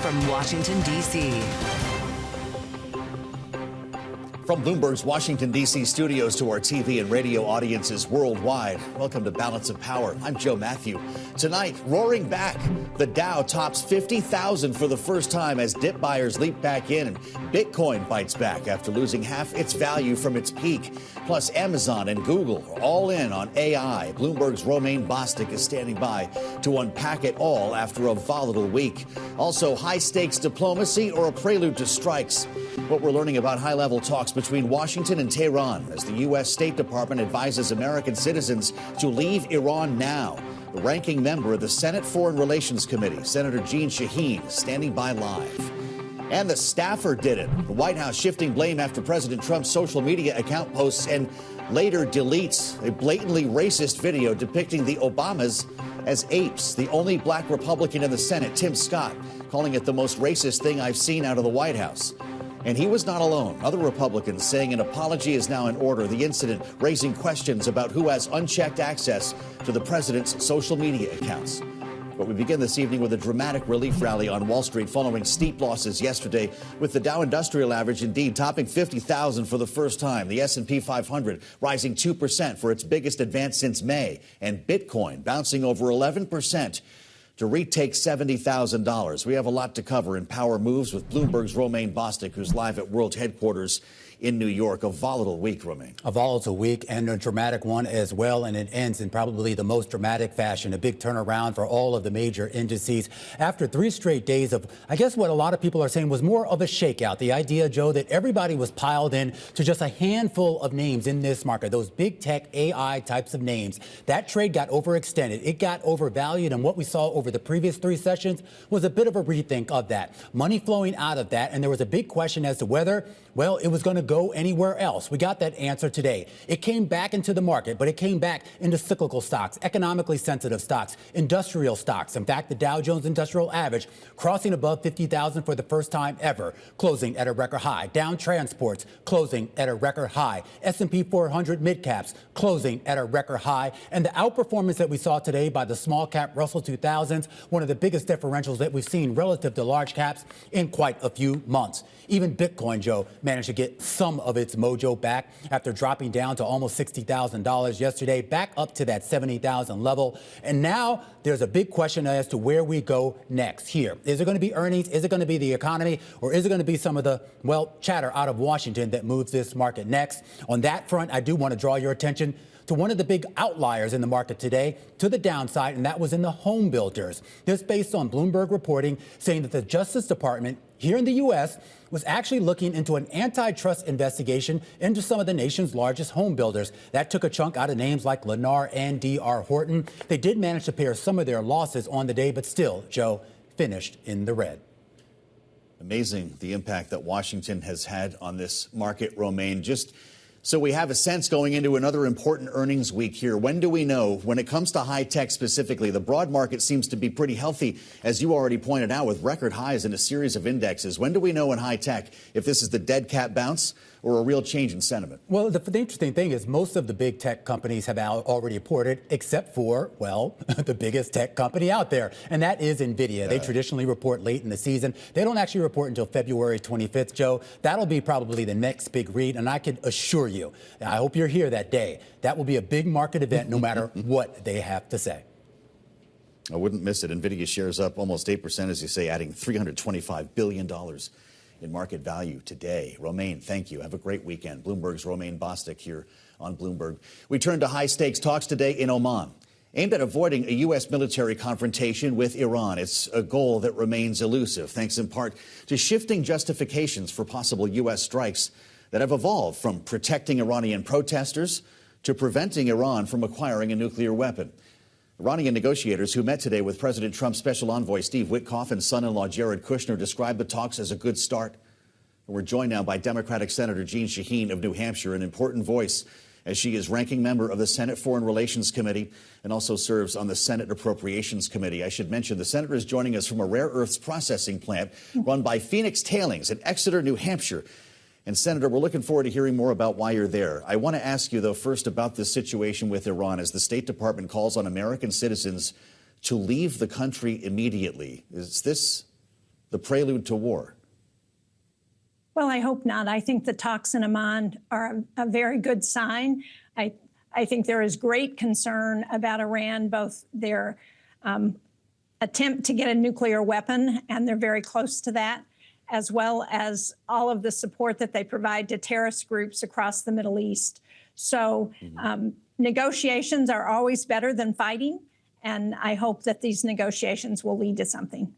from Washington, D.C. From Bloomberg's Washington, D.C. studios to our TV and radio audiences worldwide, welcome to Balance of Power. I'm Joe Matthew. Tonight, roaring back, the Dow tops 50,000 for the first time as dip buyers leap back in, and Bitcoin bites back after losing half its value from its peak. Plus, Amazon and Google are all in on AI. Bloomberg's Romain Bostic is standing by to unpack it all after a volatile week. Also, high-stakes diplomacy or a prelude to strikes? What we're learning about high-level talks between Washington and Tehran as the U.S. State Department advises American citizens to leave Iran now. The ranking member of the Senate Foreign Relations Committee, Senator Jeanne Shaheen, is standing by live. And the staffer did it. The White House shifting blame after President Trump's social media account posts and later deletes a blatantly racist video depicting the Obamas as apes. The only black Republican in the Senate, Tim Scott, calling it the most racist thing I've seen out of the White House. And he was not alone. Other Republicans saying an apology is now in order. The incident raising questions about who has unchecked access to the president's social media accounts. But we begin this evening with a dramatic relief rally on Wall Street following steep losses yesterday, with the Dow Industrial Average indeed topping 50,000 for the first time. The S&P 500 rising 2% for its biggest advance since May, and Bitcoin bouncing over 11% to retake $70,000. We have a lot to cover in Power Moves with Bloomberg's Romain Bostic, who's live at World Headquarters in New York. A volatile week, Romain. A volatile week and a dramatic one as well, and it ends in probably the most dramatic fashion. A big turnaround for all of the major indices after 3 straight days of, I guess what a lot of people are saying was more of a shakeout. The idea, Joe, that everybody was piled in to just a handful of names in this market, those big tech AI types of names. That trade got overextended. It got overvalued, and what we saw over the previous 3 sessions was a bit of a rethink of that. Money flowing out of that, and there was a big question as to whether, well, it was going to go anywhere else. We got that answer today. It came back into the market, but it came back into cyclical stocks, economically sensitive stocks, industrial stocks. In fact, the Dow Jones Industrial Average crossing above 50,000 for the first time ever, closing at a record high. Down transports closing at a record high. S&P 400 mid-caps closing at a record high. And the outperformance that we saw today by the small cap Russell 2000s, one of the biggest differentials that we've seen relative to large caps in quite a few months. Even Bitcoin, Joe, managed to get some of its mojo back after dropping down to almost $60,000 yesterday, back up to that 70,000 level. And now there's a big question as to where we go next here. Is it going to be earnings? Is it going to be the economy? Or is it going to be some of the, well, chatter out of Washington that moves this market next? On that front, I do want to draw your attention to one of the big outliers in the market today to the downside, and that was in the home builders. This based on Bloomberg reporting saying that the Justice Department here in the U.S. was actually looking into an antitrust investigation into some of the nation's largest home builders. That took a chunk out of names like Lennar and D.R. Horton. They did manage to pare some of their losses on the day, but still, Joe, finished in the red. Amazing the impact that Washington has had on this market, Romain. Just so we have a sense going into another important earnings week here. When do we know, when it comes to high tech specifically, the broad market seems to be pretty healthy, as you already pointed out, with record highs in a series of indexes. When do we know in high tech if this is the dead cat bounce or a real change in sentiment? Well, the interesting thing is most of the big tech companies have already reported, except for, well, the biggest tech company out there, and that is NVIDIA. They traditionally report late in the season. They don't actually report until February 25th, Joe. That'll be probably the next big read, and I can assure you, I hope you're here that day, that will be a big market event no matter what they have to say. I wouldn't miss it. NVIDIA shares up almost 8%, as you say, adding $325 billion in market value today. Romain, thank you. Have a great weekend. Bloomberg's Romain Bostic here on Bloomberg. We turn to high-stakes talks today in Oman, aimed at avoiding a U.S. military confrontation with Iran. It's a goal that remains elusive, thanks in part to shifting justifications for possible U.S. strikes that have evolved from protecting Iranian protesters to preventing Iran from acquiring a nuclear weapon. Iranian negotiators who met today with President Trump's special envoy Steve Witkoff and son-in-law Jared Kushner described the talks as a good start. And we're joined now by Democratic Senator Jeanne Shaheen of New Hampshire, an important voice as she is ranking member of the Senate Foreign Relations Committee and also serves on the Senate Appropriations Committee. I should mention the senator is joining us from a rare earths processing plant run by Phoenix Tailings in Exeter, New Hampshire. And, Senator, we're looking forward to hearing more about why you're there. I want to ask you, though, first about this situation with Iran as the State Department calls on American citizens to leave the country immediately. Is this the prelude to war? Well, I hope not. I think the talks in Oman are a very good sign. I think there is great concern about Iran, both their attempt to get a nuclear weapon, and they're very close to that, as well as all of the support that they provide to terrorist groups across the Middle East. So negotiations are always better than fighting, and I hope that these negotiations will lead to something.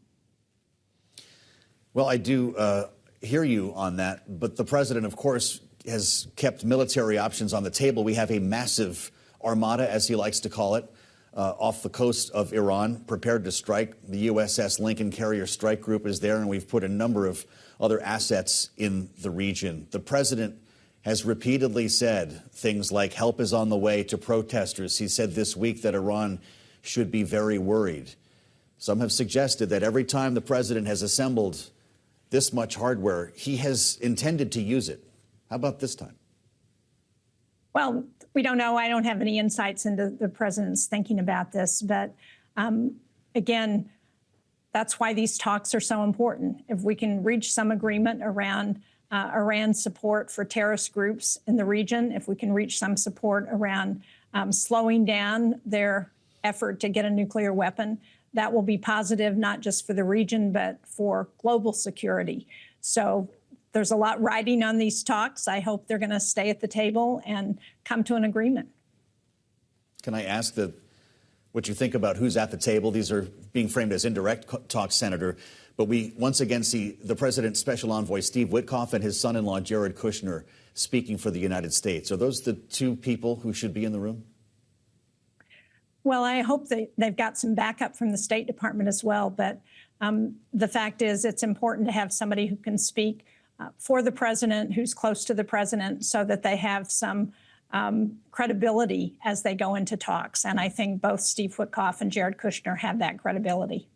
Well, I do hear you on that, but the president, of course, has kept military options on the table. We have a massive armada, as he likes to call it, off the coast of Iran, prepared to strike. The USS Lincoln Carrier Strike Group is there, and we've put a number of other assets in the region. The president has repeatedly said things like help is on the way to protesters. He said this week that Iran should be very worried. Some have suggested that every time the president has assembled this much hardware, he has intended to use it. How about this time? Well, we don't know. I don't have any insights into the president's thinking about this. But again, that's why these talks are so important. If we can reach some agreement around Iran's support for terrorist groups in the region, if we can reach some support around slowing down their effort to get a nuclear weapon, that will be positive, not just for the region, but for global security. So there's a lot riding on these talks. I hope they're going to stay at the table and come to an agreement. Can I ask what you think about who's at the table? These are being framed as indirect talks, Senator. But we once again see the president's special envoy, Steve Witkoff, and his son-in-law, Jared Kushner, speaking for the United States. Are those the two people who should be in the room? Well, I hope that they've got some backup from the State Department as well. But the fact is, it's important to have somebody who can speak for the president, who's close to the president, so that they have some credibility as they go into talks. And I think both Steve Witkoff and Jared Kushner have that credibility.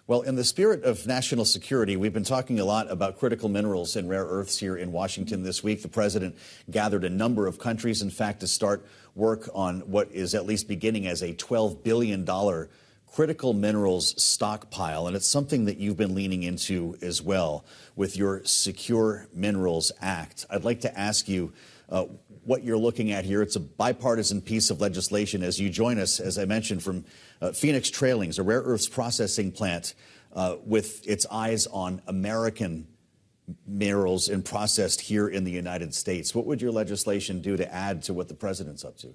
Well, in the spirit of national security, we've been talking a lot about critical minerals and rare earths here in Washington this week. The president gathered a number of countries, in fact, to start work on what is at least beginning as a $12 billion critical minerals stockpile. And it's something that you've been leaning into as well with your Secure Minerals Act. I'd like to ask you what you're looking at here. It's a bipartisan piece of legislation as you join us, as I mentioned, from Phoenix Trailings, a rare earths processing plant with its eyes on American minerals and processed here in the United States. What would your legislation do to add to what the president's up to?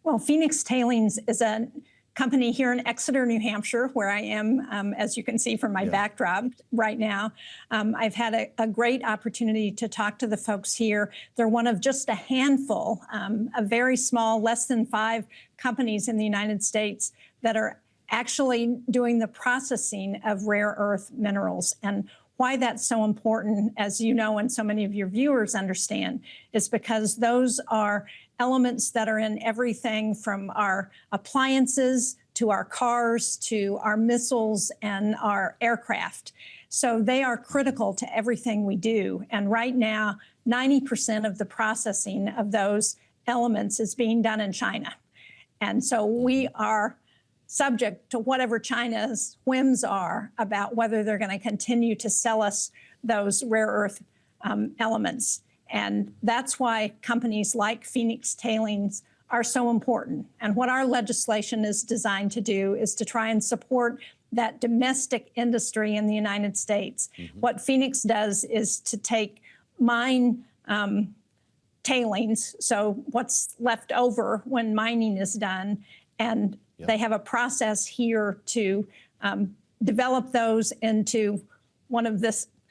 Well, Phoenix Tailings is a company here in Exeter, New Hampshire, where I am, as you can see from my backdrop right now. I've had a great opportunity to talk to the folks here. They're one of just a handful, a very small, less than 5 companies in the United States that are actually doing the processing of rare earth minerals. And why that's so important, as you know, and so many of your viewers understand, is because those are elements that are in everything from our appliances to our cars to our missiles and our aircraft. So they are critical to everything we do. And right now, 90% of the processing of those elements is being done in China. And so we are subject to whatever China's whims are about whether they're going to continue to sell us those rare earth elements. And that's why companies like Phoenix Tailings are so important. And what our legislation is designed to do is to try and support that domestic industry in the United States. What Phoenix does is to take mine tailings, so what's left over when mining is done, and they have a process here to develop those into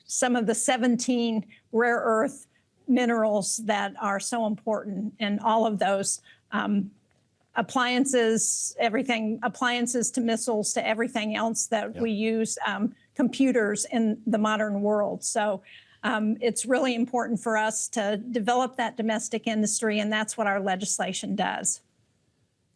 some of the 17 rare earth minerals that are so important in all of those appliances, appliances to missiles to everything else that we use, computers in the modern world. So it's really important for us to develop that domestic industry, and that's what our legislation does.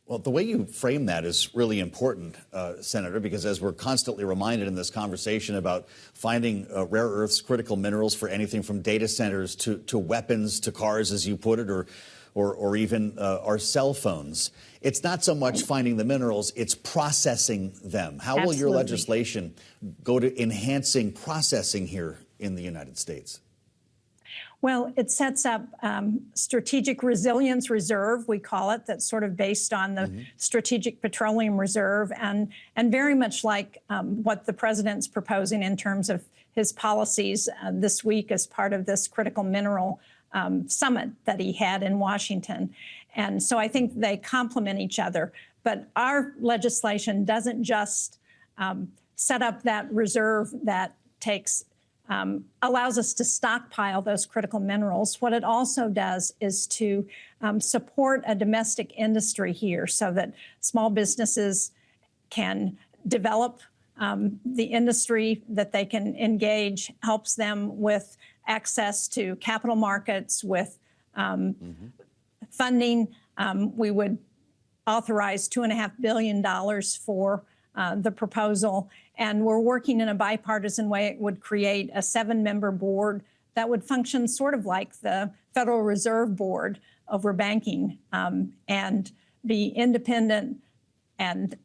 Well, the way you frame that is really important, Senator, because as we're constantly reminded in this conversation about finding rare earths, critical minerals for anything from data centers to weapons to cars, as you put it, or even our cell phones, it's not so much finding the minerals, it's processing them. How will your legislation go to enhancing processing here in the United States? Well, it sets up strategic resilience reserve, we call it, that's sort of based on the strategic petroleum reserve, and very much like what the president's proposing in terms of his policies this week as part of this critical mineral summit that he had in Washington. And so I think they complement each other. But our legislation doesn't just set up that reserve that allows us to stockpile those critical minerals. What it also does is to support a domestic industry here so that small businesses can develop the industry that they can engage, helps them with access to capital markets, with funding. We would authorize $2.5 billion for the proposal. And we're working in a bipartisan way. It would create a 7-member board that would function sort of like the Federal Reserve Board over banking, and be independent and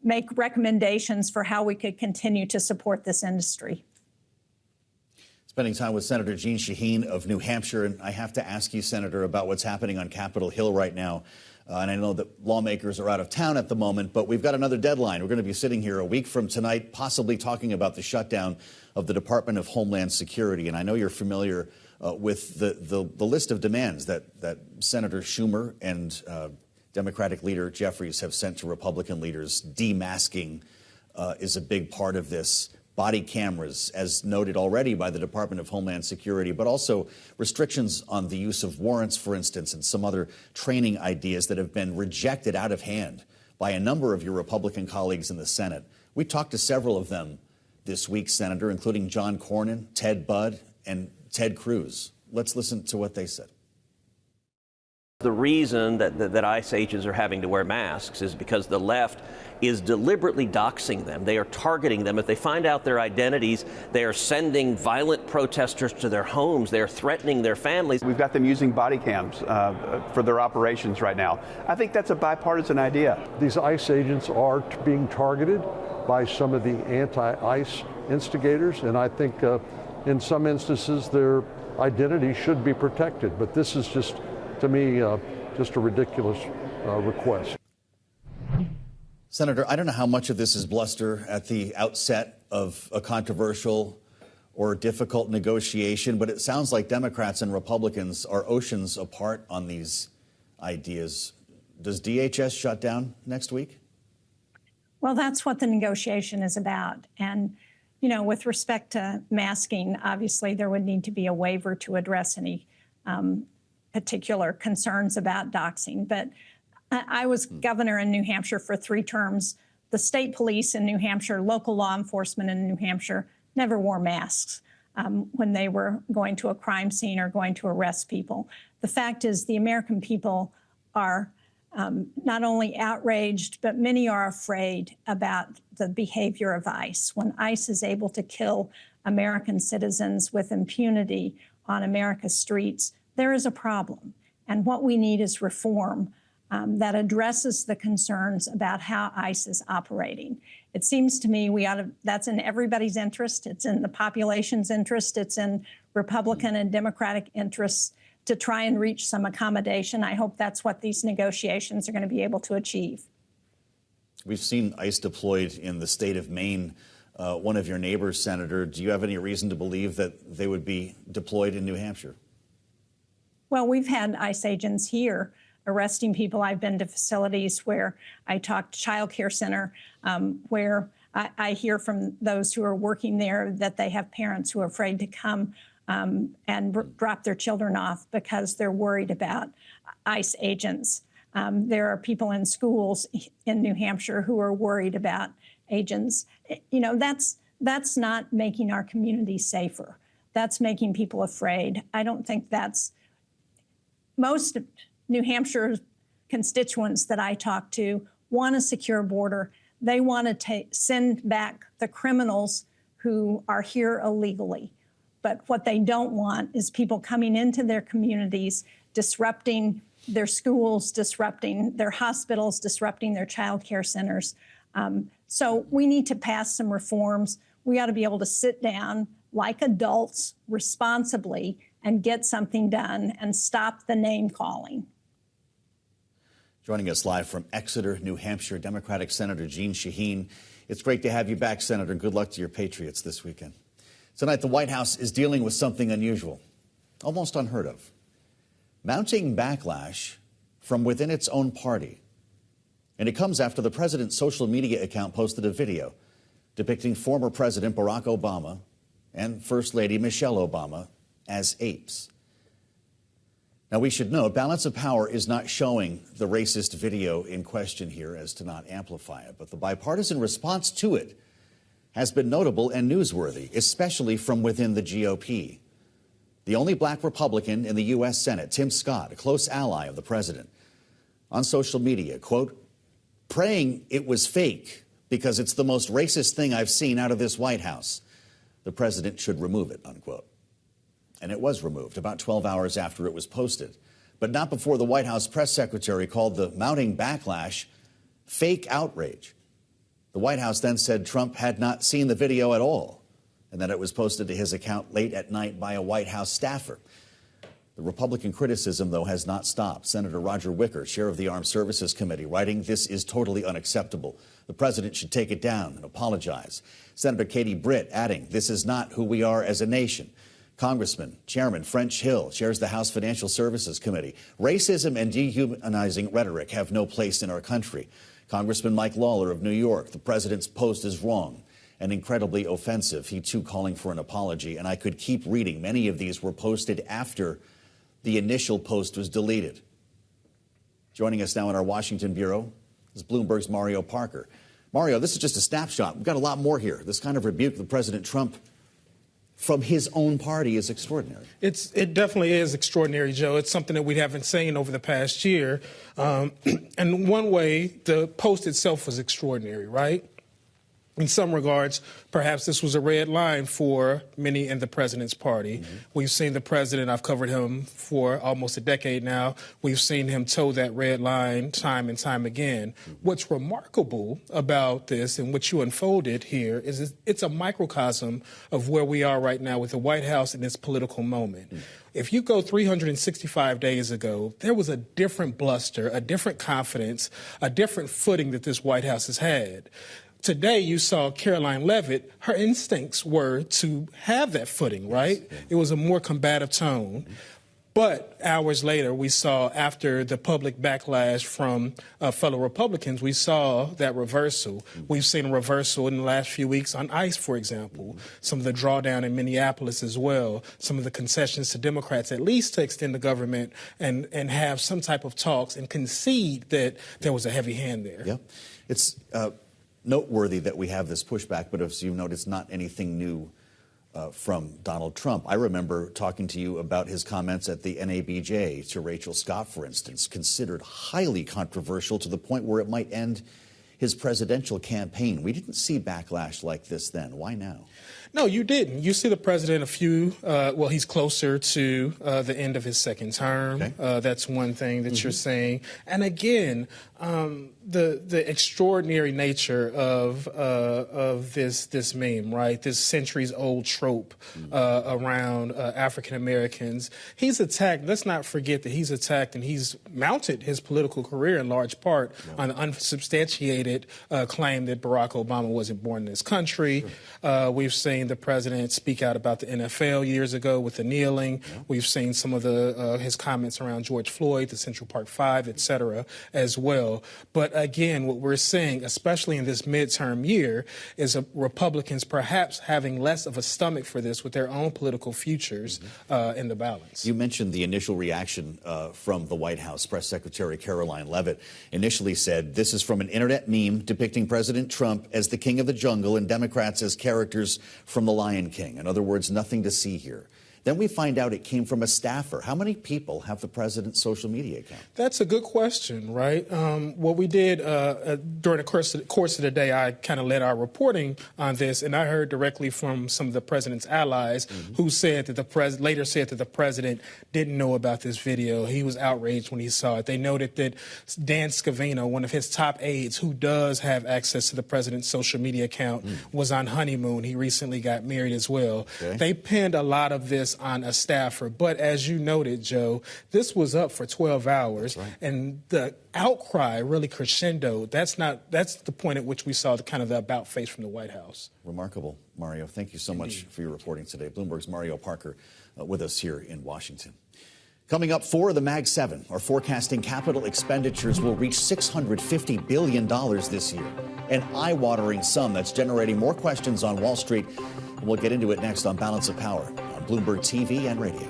make recommendations for how we could continue to support this industry. Spending time with Senator Jeanne Shaheen of New Hampshire, and I have to ask you, Senator, about what's happening on Capitol Hill right now. And I know that lawmakers are out of town at the moment, but we've got another deadline. We're going to be sitting here a week from tonight, possibly talking about the shutdown of the Department of Homeland Security. And I know you're familiar with the list of demands that Senator Schumer and Democratic leader Jeffries have sent to Republican leaders. Demasking is a big part of this. Body cameras, as noted already by the Department of Homeland Security, but also restrictions on the use of warrants, for instance, and some other training ideas that have been rejected out of hand by a number of your Republican colleagues in the Senate. We talked to several of them this week, Senator, including John Cornyn, Ted Budd, and Ted Cruz. Let's listen to what they said. The reason that ICE agents are having to wear masks is because the left is deliberately doxing them. They are targeting them. If they find out their identities, they are sending violent protesters to their homes. They are threatening their families. We've got them using body cams for their operations right now. I think that's a bipartisan idea. These ICE agents are being targeted by some of the anti-ICE instigators, and I think in some instances their identity should be protected. But this is just, to me, just a ridiculous request. Senator, I don't know how much of this is bluster at the outset of a controversial or difficult negotiation, but it sounds like Democrats and Republicans are oceans apart on these ideas. Does DHS shut down next week? Well, that's what the negotiation is about. And, you know, with respect to masking, obviously there would need to be a waiver to address any particular concerns about doxing. But I was governor in New Hampshire for 3 terms. The state police in New Hampshire, local law enforcement in New Hampshire never wore masks when they were going to a crime scene or going to arrest people. The fact is the American people are not only outraged, but many are afraid about the behavior of ICE. When ICE is able to kill American citizens with impunity on America's streets, there is a problem. And what we need is reform that addresses the concerns about how ICE is operating. It seems to me that's in everybody's interest. It's in the population's interest. It's in Republican and Democratic interests to try and reach some accommodation. I hope that's what these negotiations are going to be able to achieve. We've seen ICE deployed in the state of Maine. One of your neighbors, Senator, do you have any reason to believe that they would be deployed in New Hampshire? Well, we've had ICE agents here arresting people. I've been to facilities where I talked child care center, where I hear from those who are working there that they have parents who are afraid to come and drop their children off because they're worried about ICE agents. There are people in schools in New Hampshire who are worried about agents. You know, that's not making our community safer. That's making people afraid. I don't think that's most New Hampshire constituents that I talk to want a secure border. They want to send back the criminals who are here illegally. But what they don't want is people coming into their communities, disrupting their schools, disrupting their hospitals, disrupting their child care centers. So we need to pass some reforms. We ought to be able to sit down like adults responsibly and get something done and stop the name calling. Joining us live from Exeter, New Hampshire, Democratic Senator Jeanne Shaheen. It's great to have you back, Senator. Good luck to your Patriots this weekend. Tonight, the White House is dealing with something unusual, almost unheard of. Mounting backlash from within its own party. And it comes after the president's social media account posted a video depicting former President Barack Obama and First Lady Michelle Obama as apes. Now, we should note, Balance of Power is not showing the racist video in question here as to not amplify it, but the bipartisan response to it has been notable and newsworthy, especially from within the GOP. The only black Republican in the U.S. Senate, Tim Scott, a close ally of the president, on social media, quote, praying it was fake because it's the most racist thing I've seen out of this White House. The president should remove it, unquote. And it was removed about 12 hours after it was posted, but not before the White House press secretary called the mounting backlash fake outrage. The White House then said Trump had not seen the video at all, and that it was posted to his account late at night by a White House staffer. The Republican criticism, though, has not stopped. Senator Roger Wicker, chair of the Armed Services Committee, writing, "This is totally unacceptable. The president should take it down and apologize." Senator Katie Britt adding, "This is not who we are as a nation." Congressman Chairman French Hill chairs the House Financial Services Committee. "Racism and dehumanizing rhetoric have no place in our country." Congressman Mike Lawler of New York, "The president's post is wrong and incredibly offensive." He, too, calling for an apology. And I could keep reading. Many of these were posted after the initial post was deleted. Joining us now in our Washington bureau is Bloomberg's Mario Parker. Mario, this is just a snapshot. We've got a lot more here. This kind of rebuke of President Trump from his own party is extraordinary. It definitely is extraordinary, Joe. It's something that we haven't seen over the past year. And one way, the post itself was extraordinary, right? In some regards, perhaps this was a red line for many in the president's party. Mm-hmm. We've seen the president, I've covered him for almost a decade now. We've seen him toe that red line time and time again. Mm-hmm. What's remarkable about this and what you unfolded here is it's a microcosm of where we are right now with the White House in this political moment. Mm-hmm. If you go 365 days ago, there was a different bluster, a different confidence, a different footing that this White House has had. Today, you saw Caroline Leavitt, her instincts were to have that footing, right? Yes. It was a more combative tone. But hours later, we saw, after the public backlash from fellow Republicans, we saw that reversal. We've seen a reversal in the last few weeks on ICE, for example. Some of the drawdown in Minneapolis as well. Some of the concessions to Democrats, at least to extend the government and have some type of talks and concede that there was a heavy hand there. Yeah. It's noteworthy that we have this pushback, but as you note, it's not anything new from Donald Trump. I remember talking to you about his comments at the NABJ to Rachel Scott, for instance, considered highly controversial to the point where it might end his presidential campaign. We didn't see backlash like this then. Why now? No, you didn't. You see the president he's closer to the end of his second term. Okay. That's one thing that you're saying. And again, the extraordinary nature of this meme, right? This centuries-old trope around African Americans. He's attacked. Let's not forget that he's attacked and he's mounted his political career in large part on the unsubstantiated claim that Barack Obama wasn't born in this country. Sure. We've seen the president speak out about the NFL years ago with the kneeling. Yeah. We've seen some of his comments around George Floyd, the Central Park Five, et cetera, as well. But again, what we're seeing, especially in this midterm year, is Republicans perhaps having less of a stomach for this with their own political futures in the balance. You mentioned the initial reaction from the White House. Press Secretary Caroline Leavitt initially said, "This is from an internet meme depicting President Trump as the king of the jungle and Democrats as characters from The Lion King. In other words, nothing to see here." Then we find out it came from a staffer. How many people have the president's social media account? That's a good question, right? What we did during the course of the day, I kind of led our reporting on this, and I heard directly from some of the president's allies who said that later said that the president didn't know about this video. He was outraged when he saw it. They noted that Dan Scavino, one of his top aides who does have access to the president's social media account, was on honeymoon. He recently got married as well. Okay. They pinned a lot of this on a staffer. But as you noted, Joe, this was up for 12 hours. Right. And the outcry really crescendoed. That's the point at which we saw the about face from the White House. Remarkable, Mario. Thank you so much for your reporting today. Bloomberg's Mario Parker with us here in Washington. Coming up, 4 of the Mag 7 are forecasting capital expenditures will reach $650 billion this year. An eye-watering sum that's generating more questions on Wall Street. And we'll get into it next on Balance of Power on Bloomberg TV and radio.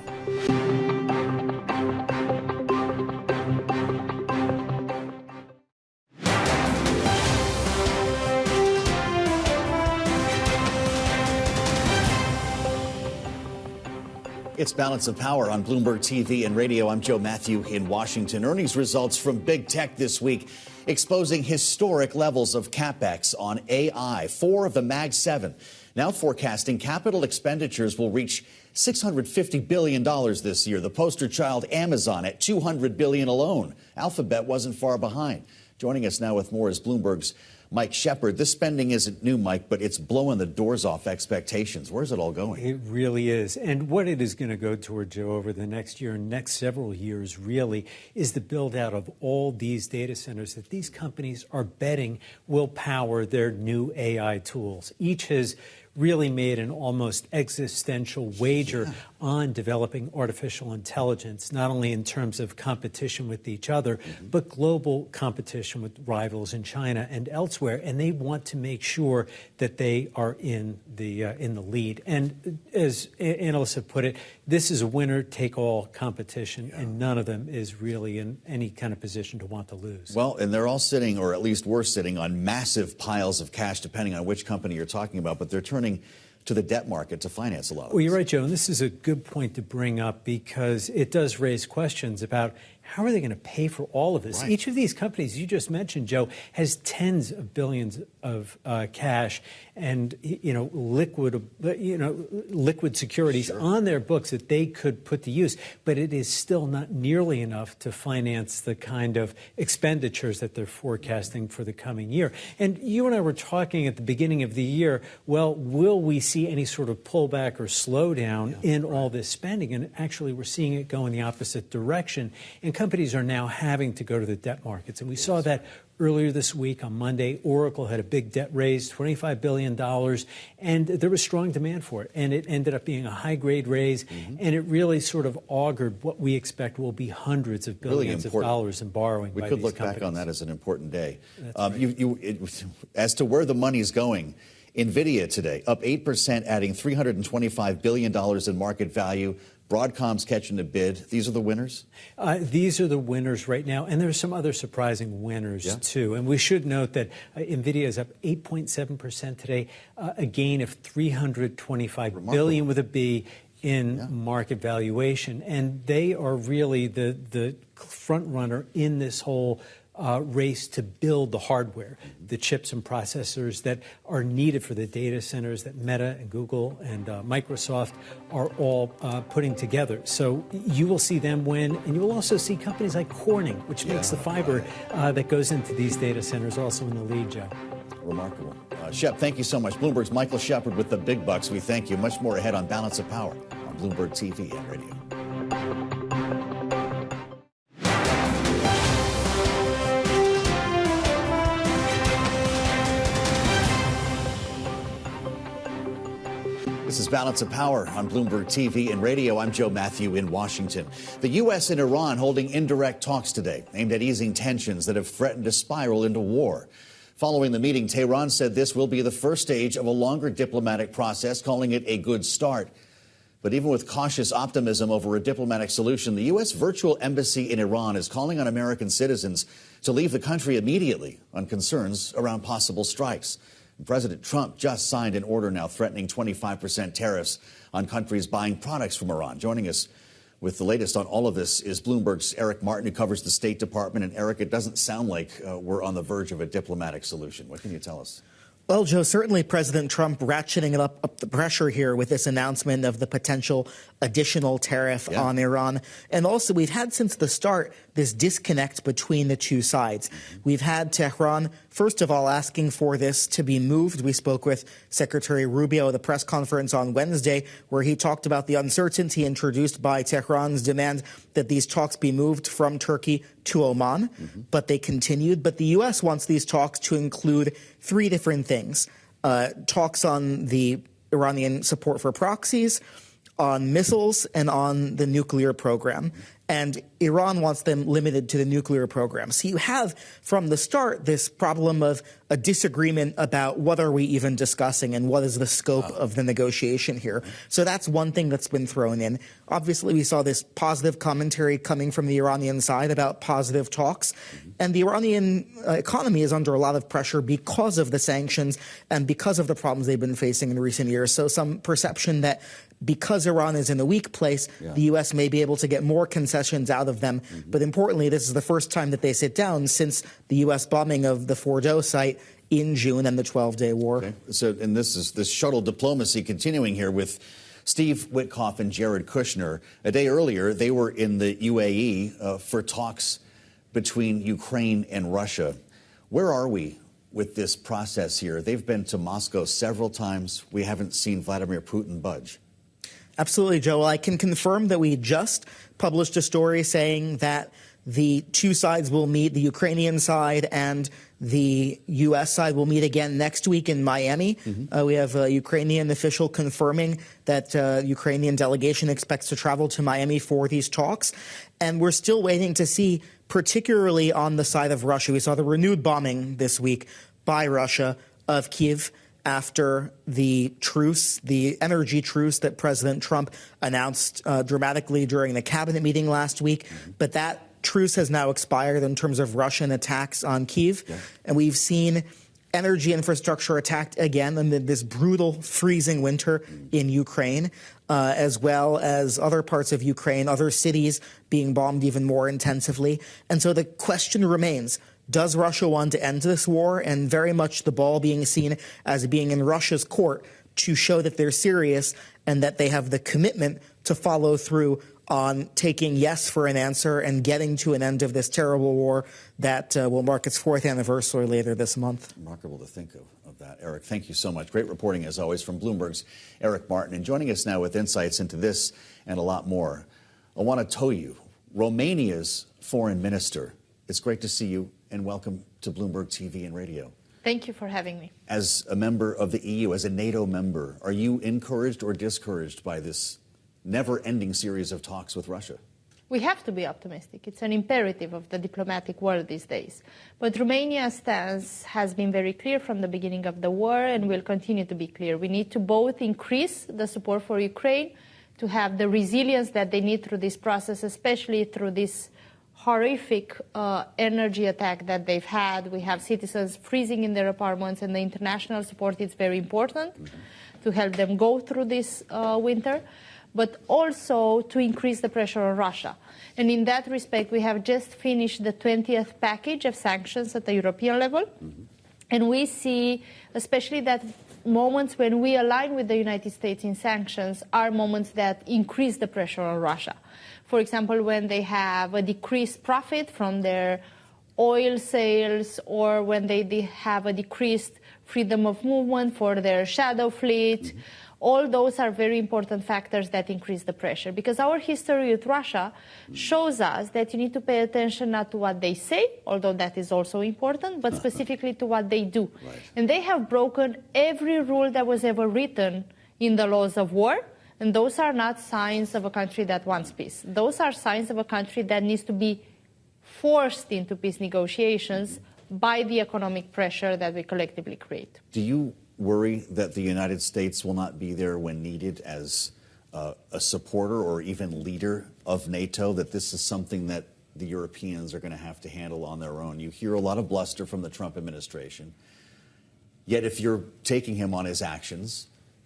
It's Balance of Power on Bloomberg TV and radio. I'm Joe Matthew in Washington. Earnings results from big tech this week exposing historic levels of capex on AI. 4 of the Mag 7 now forecasting capital expenditures will reach $650 billion this year. The poster child, Amazon, at $200 billion alone. Alphabet wasn't far behind. Joining us now with more is Bloomberg's Mike Shepard. This spending isn't new, Mike, but it's blowing the doors off expectations. Where's it all going? It really is. And what it is going to go toward, Joe, over the next year and next several years, really, is the build out of all these data centers that these companies are betting will power their new AI tools. Each has really made an almost existential wager on developing artificial intelligence, not only in terms of competition with each other, but global competition with rivals in China and elsewhere. And they want to make sure that they are in the lead. And as analysts have put it, this is a winner-take-all competition, and none of them is really in any kind of position to want to lose. Well, and they're all sitting, or at least were sitting, on massive piles of cash, depending on which company you're talking about, but they're turning to the debt market to finance a lot of Well, you're right, Joe, and this is a good point to bring up because it does raise questions about how are they going to pay for all of this? Right. Each of these companies you just mentioned, Joe, has tens of billions of cash and liquid securities on their books that they could put to use, but it is still not nearly enough to finance the kind of expenditures that they're forecasting for the coming year. And you and I were talking at the beginning of the year, well, will we see any sort of pullback or slowdown in all this spending? And actually, we're seeing it go in the opposite direction. And companies are now having to go to the debt markets. And we saw that earlier this week on Monday. Oracle had a big debt raise, $25 billion, and there was strong demand for it. And it ended up being a high-grade raise, and it really sort of augured what we expect will be hundreds of billions of dollars in borrowing by these companies. We could look back on that as an important day. As to where the money's going, NVIDIA today up 8%, adding $325 billion in market value. Broadcom's catching the bid. These are the winners? These are the winners right now. And there's some other surprising winners, too. And we should note that NVIDIA is up 8.7% today, a gain of $325 billion with a B in market valuation. And they are really the front runner in this whole race to build the hardware, the chips and processors that are needed for the data centers that Meta and Google and Microsoft are all putting together. So you will see them win, and you will also see companies like Corning, which makes the fiber that goes into these data centers, also in the lead, Joe. Remarkable. Shep, thank you so much. Bloomberg's Michael Shepard with the big bucks. We thank you. Much more ahead on Balance of Power on Bloomberg TV and radio. This is Balance of Power on Bloomberg TV and radio. I'm Joe Matthew in Washington. The U.S. and Iran holding indirect talks today aimed at easing tensions that have threatened to spiral into war. Following the meeting, Tehran said this will be the first stage of a longer diplomatic process, calling it a good start. But even with cautious optimism over a diplomatic solution, the U.S. virtual embassy in Iran is calling on American citizens to leave the country immediately on concerns around possible strikes. President Trump just signed an order now threatening 25% tariffs on countries buying products from Iran. Joining us with the latest on all of this is Bloomberg's Eric Martin, who covers the State Department. And Eric, it doesn't sound like we're on the verge of a diplomatic solution. What can you tell us? Well, Joe, certainly President Trump ratcheting up the pressure here with this announcement of the potential additional tariff on Iran. And also, we've had since the start this disconnect between the two sides. We've had Tehran, first of all, asking for this to be moved. We spoke with Secretary Rubio at the press conference on Wednesday, where he talked about the uncertainty introduced by Tehran's demand that these talks be moved from Turkey to Oman. But they continued. But the U.S. wants these talks to include three different things. Talks on the Iranian support for proxies, on missiles, and on the nuclear program. And Iran wants them limited to the nuclear program. So you have, from the start, this problem of a disagreement about what are we even discussing and what is the scope of the negotiation here. So that's one thing that's been thrown in. Obviously, we saw this positive commentary coming from the Iranian side about positive talks. And the Iranian economy is under a lot of pressure because of the sanctions and because of the problems they've been facing in recent years. So some perception that because Iran is in a weak place, the U.S. may be able to get more concessions out of them. But importantly, this is the first time that they sit down since the U.S. bombing of the Fordo site in June and the 12-day war. Okay. So, and this is this shuttle diplomacy continuing here with Steve Witkoff and Jared Kushner. A day earlier, they were in the UAE for talks between Ukraine and Russia. Where are we with this process here? They've been to Moscow several times. We haven't seen Vladimir Putin budge. Absolutely, Joe. Well, I can confirm that we just published a story saying that the two sides will meet, the Ukrainian side and the U.S. side will meet again next week in Miami. We have a Ukrainian official confirming that Ukrainian delegation expects to travel to Miami for these talks. And we're still waiting to see, particularly on the side of Russia. We saw the renewed bombing this week by Russia of Kyiv after the truce, the energy truce that President Trump announced dramatically during the cabinet meeting last week. But that truce has now expired in terms of Russian attacks on Kyiv. And we've seen energy infrastructure attacked again amid this brutal freezing winter in Ukraine, as well as other parts of Ukraine, other cities being bombed even more intensively. And so the question remains, does Russia want to end this war? And very much the ball being seen as being in Russia's court to show that they're serious and that they have the commitment to follow through on taking yes for an answer and getting to an end of this terrible war that will mark its 4th anniversary later this month. Remarkable to think of that. Eric, thank you so much. Great reporting, as always, from Bloomberg's Eric Martin. And joining us now with insights into this and a lot more, Oana-Silvia, Romania's foreign minister. It's great to see you, and welcome to Bloomberg TV and radio. Thank you for having me. As a member of the EU, as a NATO member, are you encouraged or discouraged by this never-ending series of talks with Russia? We have to be optimistic. It's an imperative of the diplomatic world these days. But Romania's stance has been very clear from the beginning of the war and will continue to be clear. We need to both increase the support for Ukraine to have the resilience that they need through this process, especially through this horrific energy attack that they've had. We have citizens freezing in their apartments, and the international support is very important to help them go through this winter, but also to increase the pressure on Russia. And in that respect, we have just finished the 20th package of sanctions at the European level. And we see, especially that moments when we align with the United States in sanctions are moments that increase the pressure on Russia. For example, when they have a decreased profit from their oil sales, or when they have a decreased freedom of movement for their shadow fleet. All those are very important factors that increase the pressure, because our history with Russia shows us that you need to pay attention not to what they say, although that is also important, but specifically to what they do. And they have broken every rule that was ever written in the laws of war. And those are not signs of a country that wants peace. Those are signs of a country that needs to be forced into peace negotiations by the economic pressure that we collectively create. Do you worry that the United States will not be there when needed as a supporter or even leader of NATO, that this is something that the Europeans are going to have to handle on their own? You hear a lot of bluster from the Trump administration. Yet if you're taking him on his actions,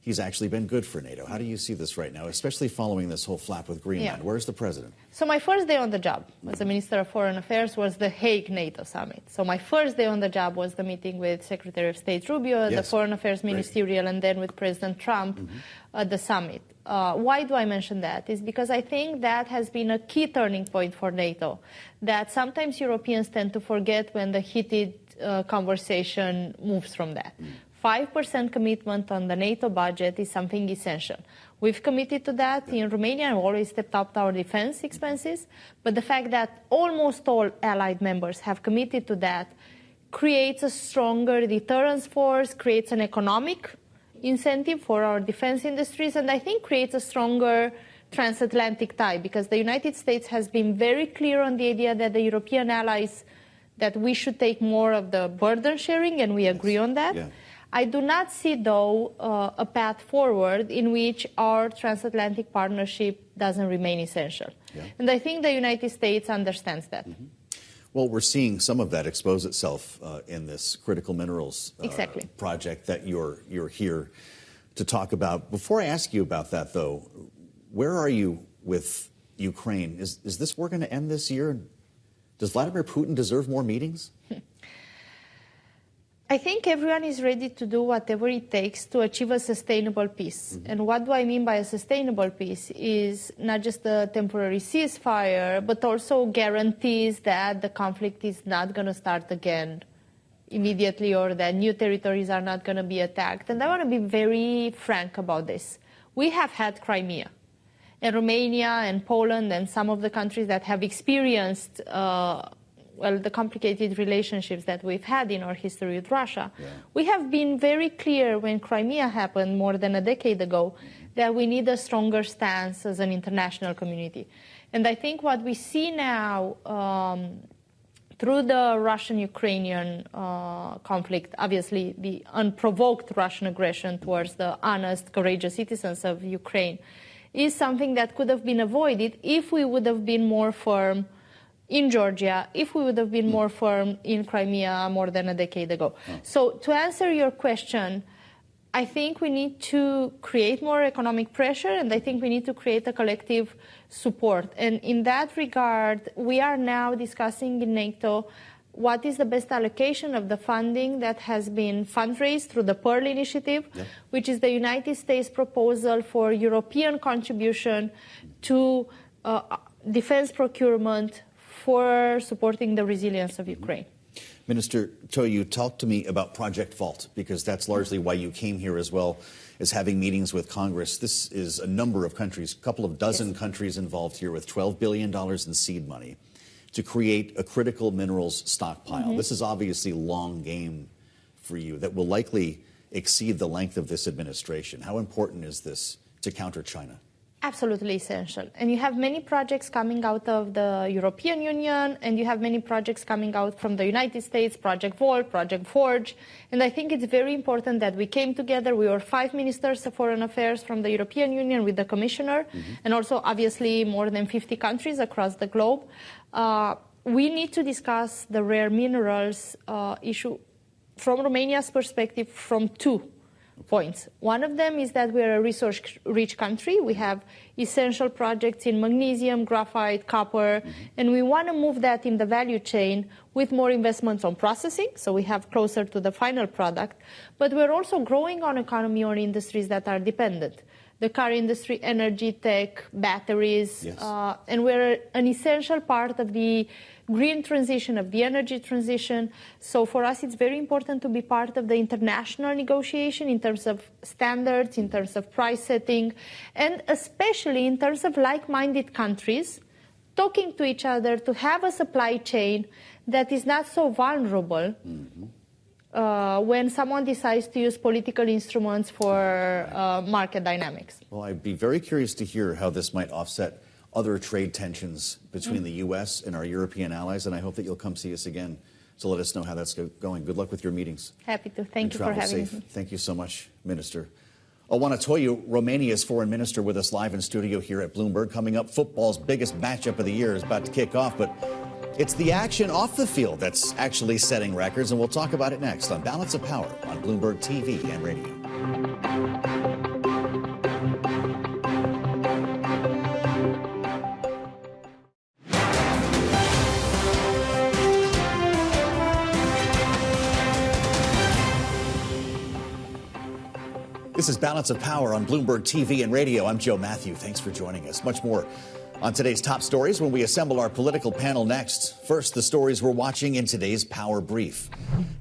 he's actually been good for NATO. How do you see this right now, especially following this whole flap with Greenland? Yeah. Where's the president? So my first day on the job as a Minister of Foreign Affairs was the Hague NATO summit. So my first day on the job was the meeting with Secretary of State Rubio, the Foreign Affairs Ministerial, and then with President Trump at the summit. Why do I mention that? Is because I think that has been a key turning point for NATO, that sometimes Europeans tend to forget when the heated conversation moves from that. 5% commitment on the NATO budget is something essential. We've committed to that in Romania and always stepped up our defense expenses. But the fact that almost all allied members have committed to that creates a stronger deterrence force, creates an economic incentive for our defense industries, and I think creates a stronger transatlantic tie, because the United States has been very clear on the idea that the European allies, that we should take more of the burden sharing, and we agree on that. Yeah. I do not see, though, a path forward in which our transatlantic partnership doesn't remain essential. Yeah. And I think the United States understands that. Well, we're seeing some of that expose itself in this critical minerals project that you're here to talk about. Before I ask you about that, though, where are you with Ukraine? Is this war going to end this year? Does Vladimir Putin deserve more meetings? I think everyone is ready to do whatever it takes to achieve a sustainable peace. And what do I mean by a sustainable peace is not just a temporary ceasefire, but also guarantees that the conflict is not going to start again immediately, or that new territories are not going to be attacked. And I want to be very frank about this. We have had Crimea. And Romania and Poland and some of the countries that have experienced the complicated relationships that we've had in our history with Russia. Yeah. We have been very clear when Crimea happened more than a decade ago that we need a stronger stance as an international community. And I think what we see now through the Russian-Ukrainian conflict, obviously the unprovoked Russian aggression towards the honest, courageous citizens of Ukraine, is something that could have been avoided if we would have been more firm in Georgia, if we would have been more firm in Crimea more than a decade ago. So to answer your question, I think we need to create more economic pressure, and I think we need to create a collective support. And in that regard, we are now discussing in NATO what is the best allocation of the funding that has been fundraised through the Pearl Initiative, which is the United States proposal for European contribution to defense procurement for supporting the resilience of Ukraine. Minister Toiu, talk to me about Project Vault, because that's largely why you came here, as well as having meetings with Congress. This is a number of countries, a couple of dozen countries involved here, with $12 billion in seed money to create a critical minerals stockpile. This is obviously a long game for you that will likely exceed the length of this administration. How important is this to counter China? Absolutely essential. And you have many projects coming out of the European Union, and you have many projects coming out from the United States, Project Vault, Project Forge. And I think it's very important that we came together. We were 5 ministers of foreign affairs from the European Union with the commissioner, and also obviously more than 50 countries across the globe. We need to discuss the rare minerals issue from Romania's perspective from 2 points. One of them is that we're a resource-rich country. We have essential projects in magnesium, graphite, copper, and we want to move that in the value chain with more investments on processing, so we have closer to the final product. But we're also growing our economy on industries that are dependent. The car industry, energy, tech, batteries, and we're an essential part of the green transition, of the energy transition. So for us, it's very important to be part of the international negotiation in terms of standards, in terms of price setting, and especially in terms of like-minded countries talking to each other to have a supply chain that is not so vulnerable when someone decides to use political instruments for market dynamics. Well, I'd be very curious to hear how this might offset other trade tensions between the U.S. and our European allies, and I hope that you'll come see us again to let us know how that's going. Good luck with your meetings. Happy to. Thank you for having me. Thank you so much, Minister. Oana-Silvia, Romania's foreign minister, with us live in studio here at Bloomberg. Coming up, football's biggest matchup of the year is about to kick off, but It's the action off the field that's actually setting records, and we'll talk about it next on Balance of Power on Bloomberg TV and radio. This is Balance of Power on Bloomberg TV and radio. I'm Joe Matthew. Thanks for joining us. Much more on today's top stories when we assemble our political panel next. First, the stories we're watching in today's Power Brief.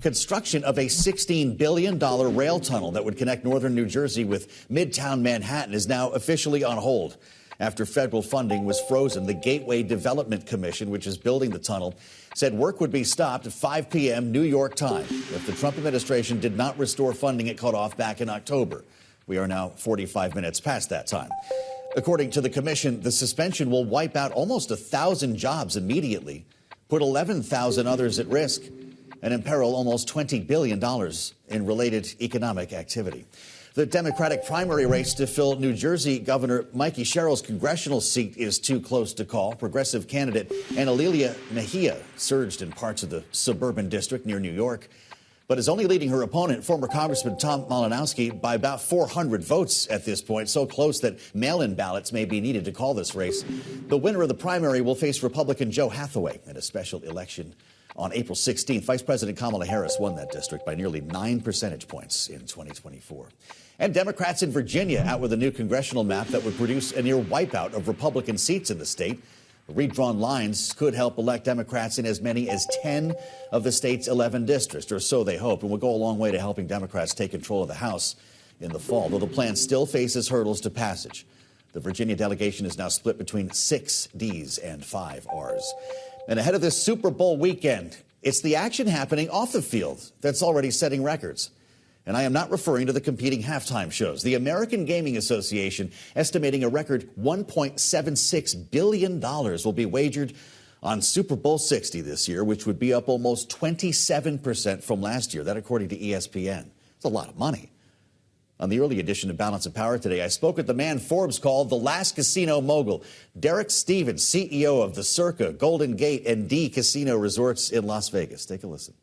Construction of a $16 billion rail tunnel that would connect northern New Jersey with Midtown Manhattan is now officially on hold. After federal funding was frozen, the Gateway Development Commission, which is building the tunnel, said work would be stopped at 5 p.m. New York time if the Trump administration did not restore funding it cut off back in October. We are now 45 minutes past that time. According to the commission, the suspension will wipe out almost 1,000 jobs immediately, put 11,000 others at risk, and imperil almost $20 billion in related economic activity. The Democratic primary race to fill New Jersey Governor Mikey Sherrill's congressional seat is too close to call. Progressive candidate Analilia Mejia surged in parts of the suburban district near New York, but is only leading her opponent, former Congressman Tom Malinowski, by about 400 votes at this point, so close that mail-in ballots may be needed to call this race. The winner of the primary will face Republican Joe Hathaway in a special election on April 16th. Vice President Kamala Harris won that district by nearly 9 percentage points in 2024. And Democrats in Virginia out with a new congressional map that would produce a near wipeout of Republican seats in the state. Redrawn lines could help elect Democrats in as many as 10 of the state's 11 districts, or so they hope, and will go a long way to helping Democrats take control of the House in the fall, though the plan still faces hurdles to passage. The Virginia delegation is now split between 6 Ds and 5 Rs. And ahead of this Super Bowl weekend, it's the action happening off the field that's already setting records. And I am not referring to the competing halftime shows. The American Gaming Association estimating a record $1.76 billion will be wagered on Super Bowl 60 this year, which would be up almost 27% from last year. That according to ESPN. It's a lot of money. On the early edition of Balance of Power today, I spoke with the man Forbes called the last casino mogul, Derek Stevens, CEO of the Circa, Golden Gate, and D-Casino Resorts in Las Vegas. Take a listen.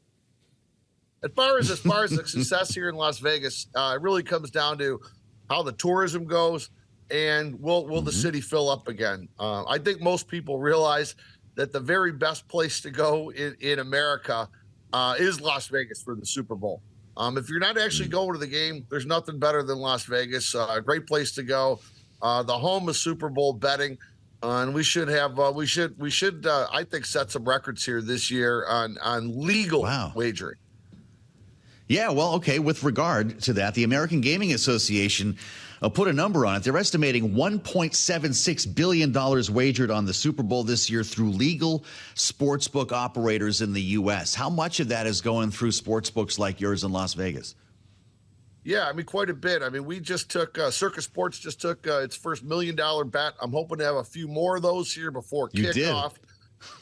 As far as the success here in Las Vegas, it really comes down to how the tourism goes and will the city fill up again. I think most people realize that the very best place to go in America is Las Vegas for the Super Bowl. If you're not actually going to the game, there's nothing better than Las Vegas. A great place to go. The home of Super Bowl betting. And we should have, I think, set some records here this year on legal wagering. Yeah, well, okay, with regard to that, the American Gaming Association put a number on it. They're estimating $1.76 billion wagered on the Super Bowl this year through legal sportsbook operators in the U.S. How much of that is going through sportsbooks like yours in Las Vegas? Yeah, I mean, quite a bit. I mean, we just took, Circa Sports just took its first $1 million bet. I'm hoping to have a few more of those here before kickoff.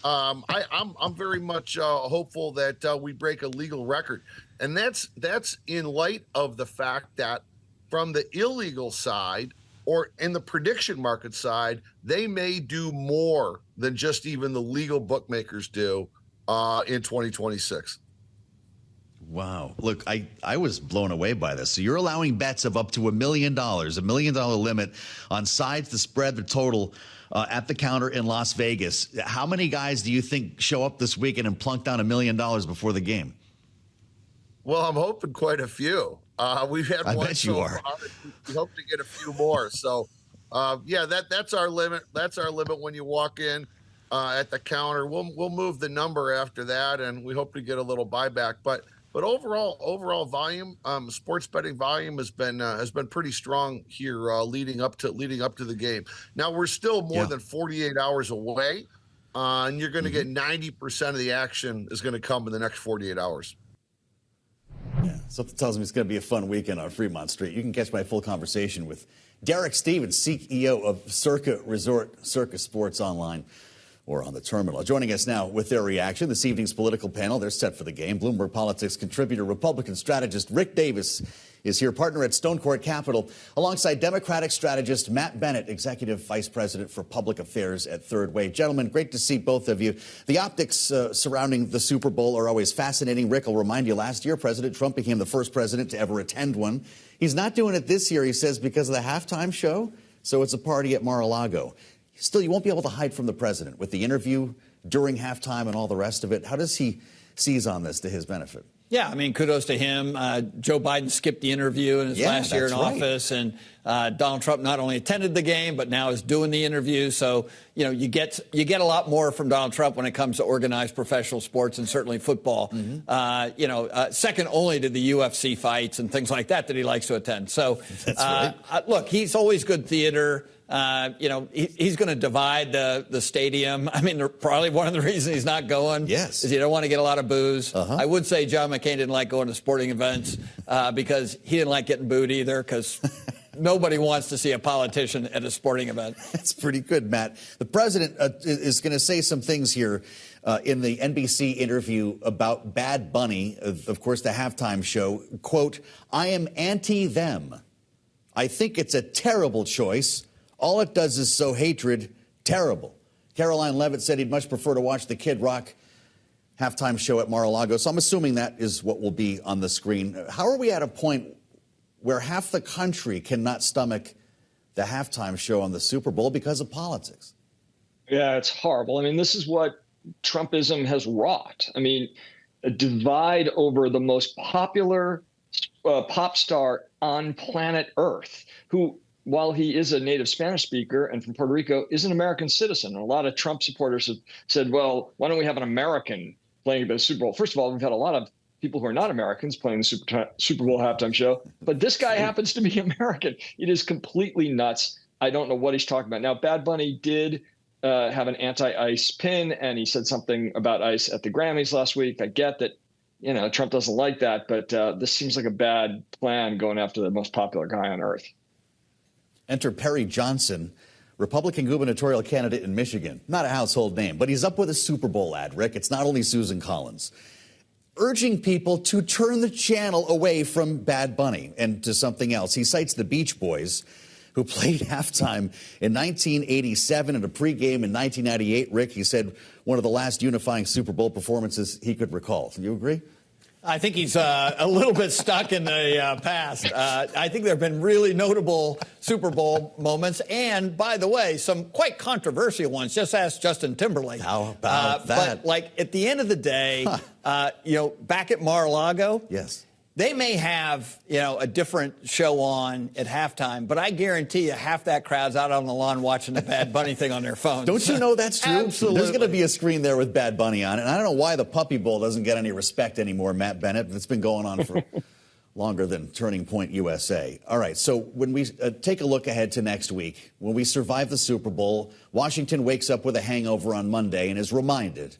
I'm very much hopeful that we break a legal record. And that's in light of the fact that from the illegal side or in the prediction market side, they may do more than just even the legal bookmakers do in 2026. Wow. Look, I was blown away by this. So you're allowing bets of up to $1 million, $1 million limit on sides to spread the total at the counter in Las Vegas. How many guys do you think show up this weekend and plunk down $1 million before the game? Well, I'm hoping quite a few. We've had one so far. We hope to get a few more. So, yeah, that's our limit. That's our limit when you walk in at the counter. We'll move the number after that, and we hope to get a little buyback. But overall volume, sports betting volume has been pretty strong here leading up to the game. Now we're still more than 48 hours away, and you're going to get 90% of the action is going to come in the next 48 hours. Yeah, something tells me it's going to be a fun weekend on Fremont Street. You can catch my full conversation with Derek Stevens, CEO of Circa Resort, Circa Sports online or on the terminal. Joining us now with their reaction, this evening's political panel. They're set for the game. Bloomberg Politics contributor, Republican strategist Rick Davis is here, partner at Stone Court Capital, alongside Democratic strategist Matt Bennett, Executive Vice President for Public Affairs at Third Way. Gentlemen, great to see both of you. The optics surrounding the Super Bowl are always fascinating. Rick, I'll remind you, last year, President Trump became the first president to ever attend one. He's not doing it this year, he says, because of the halftime show. So it's a party at Mar-a-Lago. Still, you won't be able to hide from the president with the interview during halftime and all the rest of it. How does he seize on this to his benefit? Yeah, I mean, kudos to him. Joe Biden skipped the interview in his last year in office, and Donald Trump not only attended the game, but now is doing the interview. So, you know, you get a lot more from Donald Trump when it comes to organized professional sports and certainly football. Second only to the UFC fights and things like that he likes to attend. So, look, he's always good theater. He's going to divide the stadium. I mean, probably one of the reasons he's not going is you don't want to get a lot of boos. I would say John McCain didn't like going to sporting events because he didn't like getting booed either, because nobody wants to see a politician at a sporting event. That's pretty good, Matt. The president is going to say some things here in the NBC interview about Bad Bunny, of course, the halftime show. Quote, "I am anti-them. I think it's a terrible choice. All it does is sow hatred. Terrible." Caroline Levitt said he'd much prefer to watch the Kid Rock halftime show at Mar-a-Lago. So I'm assuming that is what will be on the screen. How are we at a point where half the country cannot stomach the halftime show on the Super Bowl because of politics? Yeah, it's horrible. I mean, this is what Trumpism has wrought. I mean, a divide over the most popular pop star on planet Earth, who, while he is a native Spanish speaker and from Puerto Rico, is an American citizen. And a lot of Trump supporters have said, well, why don't we have an American playing the Super Bowl? First of all, we've had a lot of people who are not Americans playing the Super Bowl halftime show, but this guy happens to be American. It is completely nuts. I don't know what he's talking about. Now, Bad Bunny did have an anti-ICE pin, and he said something about ICE at the Grammys last week. I get that, you know, Trump doesn't like that, but this seems like a bad plan going after the most popular guy on earth. Enter Perry Johnson, Republican gubernatorial candidate in Michigan. Not a household name, but he's up with a Super Bowl ad, Rick. It's not only Susan Collins. Urging people to turn the channel away from Bad Bunny and to something else. He cites the Beach Boys, who played halftime in 1987 and a pregame in 1998. Rick, he said one of the last unifying Super Bowl performances he could recall. Do you agree? I think he's a little bit stuck in the past. I think there have been really notable Super Bowl moments, and by the way, some quite controversial ones. Just ask Justin Timberlake. How about that? But like at the end of the day, back at Mar-a-Lago, yes, they may have, a different show on at halftime, but I guarantee you half that crowd's out on the lawn watching the Bad Bunny thing on their phones. Don't you know that's true? Absolutely. There's going to be a screen there with Bad Bunny on it. And I don't know why the Puppy Bowl doesn't get any respect anymore, Matt Bennett. It's been going on for longer than Turning Point USA. All right, so when we take a look ahead to next week, when we survive the Super Bowl, Washington wakes up with a hangover on Monday and is reminded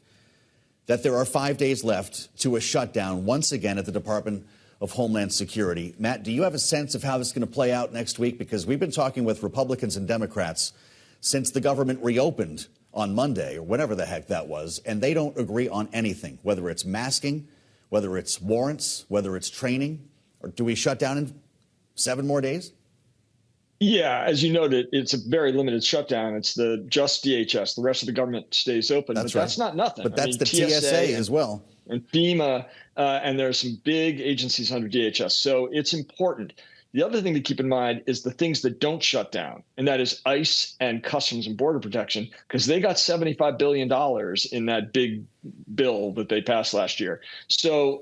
that there are 5 days left to a shutdown once again at the Department of Homeland Security. Matt, do you have a sense of how this is going to play out next week? Because we've been talking with Republicans and Democrats since the government reopened on Monday, or whatever the heck that was, and they don't agree on anything, whether it's masking, whether it's warrants, whether it's training. Or do we shut down in 7 more days? Yeah, as you noted, it's a very limited shutdown. It's just DHS. The rest of the government stays open. That's not nothing. But that's the TSA as well. And FEMA, and there's some big agencies under DHS. So it's important. The other thing to keep in mind is the things that don't shut down, and that is ICE and Customs and Border Protection, because they got $75 billion in that big bill that they passed last year. So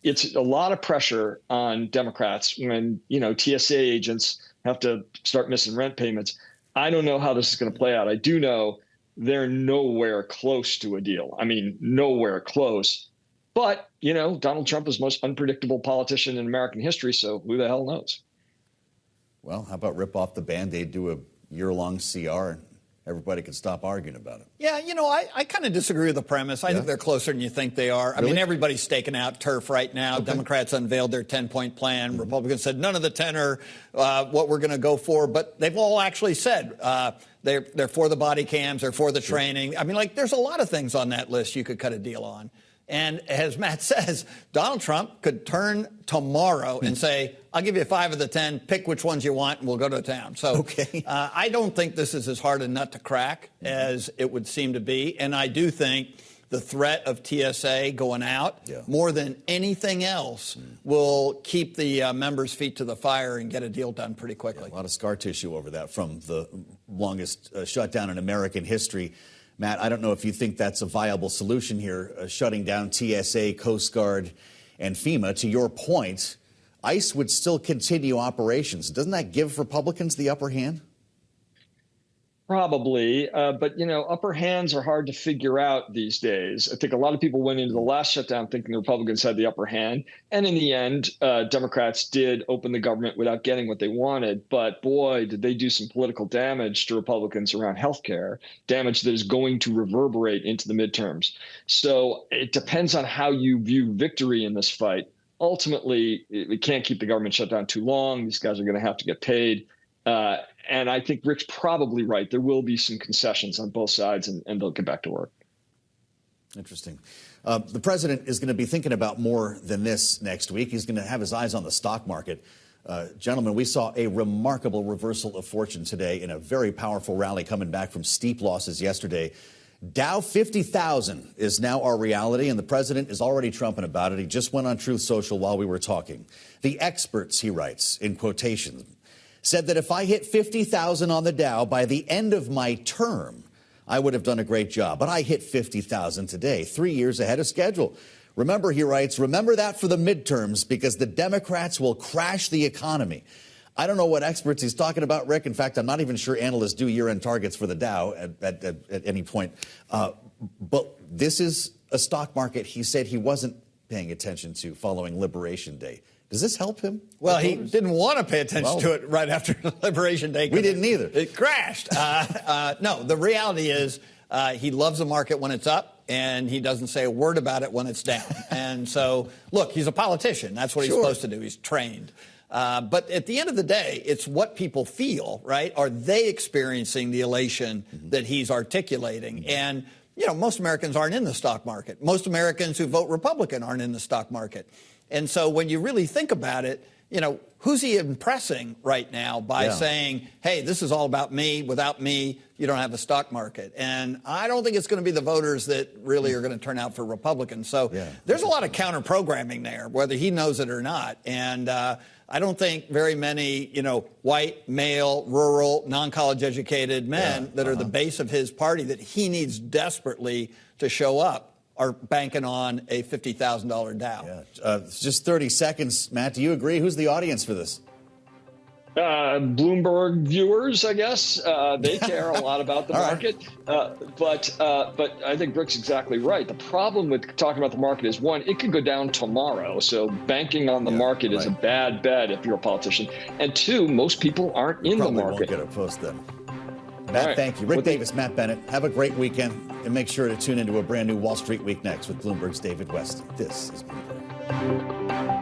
it's a lot of pressure on Democrats when, TSA agents have to start missing rent payments. I don't know how this is going to play out. I do know they're nowhere close to a deal. I mean, nowhere close. But, Donald Trump is the most unpredictable politician in American history, so who the hell knows? Well, how about rip off the Band-Aid, do a year-long CR, and everybody can stop arguing about it? Yeah, I kind of disagree with the premise. I think they're closer than you think they are. Really? I mean, everybody's staking out turf right now. Okay. Democrats unveiled their 10-point plan. Mm-hmm. Republicans said none of the 10 are what we're going to go for. But they've all actually said they're for the body cams, they're for the training. I mean, there's a lot of things on that list you could cut a deal on. And as Matt says, Donald Trump could turn tomorrow and say, I'll give you 5 of the 10, pick which ones you want, and we'll go to town. So I don't think this is as hard a nut to crack as it would seem to be. And I do think the threat of TSA going out, more than anything else, will keep the members' feet to the fire and get a deal done pretty quickly. A lot of scar tissue over that from the longest shutdown in American history. Matt, I don't know if you think that's a viable solution here, shutting down TSA, Coast Guard, and FEMA. To your point, ICE would still continue operations. Doesn't that give Republicans the upper hand? Probably, but upper hands are hard to figure out these days. I think a lot of people went into the last shutdown thinking the Republicans had the upper hand, and in the end, Democrats did open the government without getting what they wanted. But boy, did they do some political damage to Republicans around health care, damage that is going to reverberate into the midterms. So it depends on how you view victory in this fight. Ultimately, we can't keep the government shut down too long. These guys are going to have to get paid. And I think Rick's probably right. There will be some concessions on both sides, and they'll get back to work. Interesting. The president is going to be thinking about more than this next week. He's going to have his eyes on the stock market. Gentlemen, we saw a remarkable reversal of fortune today in a very powerful rally coming back from steep losses yesterday. Dow 50,000 is now our reality, and the president is already trumping about it. He just went on Truth Social while we were talking. The experts, he writes, in quotations, said that if I hit 50,000 on the Dow by the end of my term, I would have done a great job. But I hit 50,000 today, 3 years ahead of schedule. Remember, he writes, remember that for the midterms because the Democrats will crash the economy. I don't know what experts he's talking about, Rick. In fact, I'm not even sure analysts do year-end targets for the Dow at any point. But this is a stock market he said he wasn't paying attention to following Liberation Day. Does this help him? Well, he didn't want to pay attention to it right after Liberation Day. We didn't either. It crashed. No, the reality is he loves the market when it's up, and he doesn't say a word about it when it's down. And so, look, he's a politician. That's what he's supposed to do. He's trained. But at the end of the day, it's what people feel, right? Are they experiencing the elation that he's articulating? And, most Americans aren't in the stock market. Most Americans who vote Republican aren't in the stock market. And so when you really think about it, who's he impressing right now by saying, hey, this is all about me. Without me, you don't have a stock market. And I don't think it's going to be the voters that really are going to turn out for Republicans. So there's a lot of counter-programming there, whether he knows it or not. And I don't think very many, white, male, rural, non-college educated men that are the base of his party that he needs desperately to show up are banking on a $50,000 Dow. Just 30 seconds, Matt. Do you agree? Who's the audience for this? Bloomberg viewers, I guess. They care a lot about the market. But I think Rick's exactly right. The problem with talking about the market is, one, it could go down tomorrow. So banking on the market is a bad bet if you're a politician. And two, most people aren't in the market. Won't get a post then. Matt, thank you. Rick Davis, Matt Bennett. Have a great weekend, and make sure to tune into a brand new Wall Street Week next with Bloomberg's David Weston. This is Bloomberg.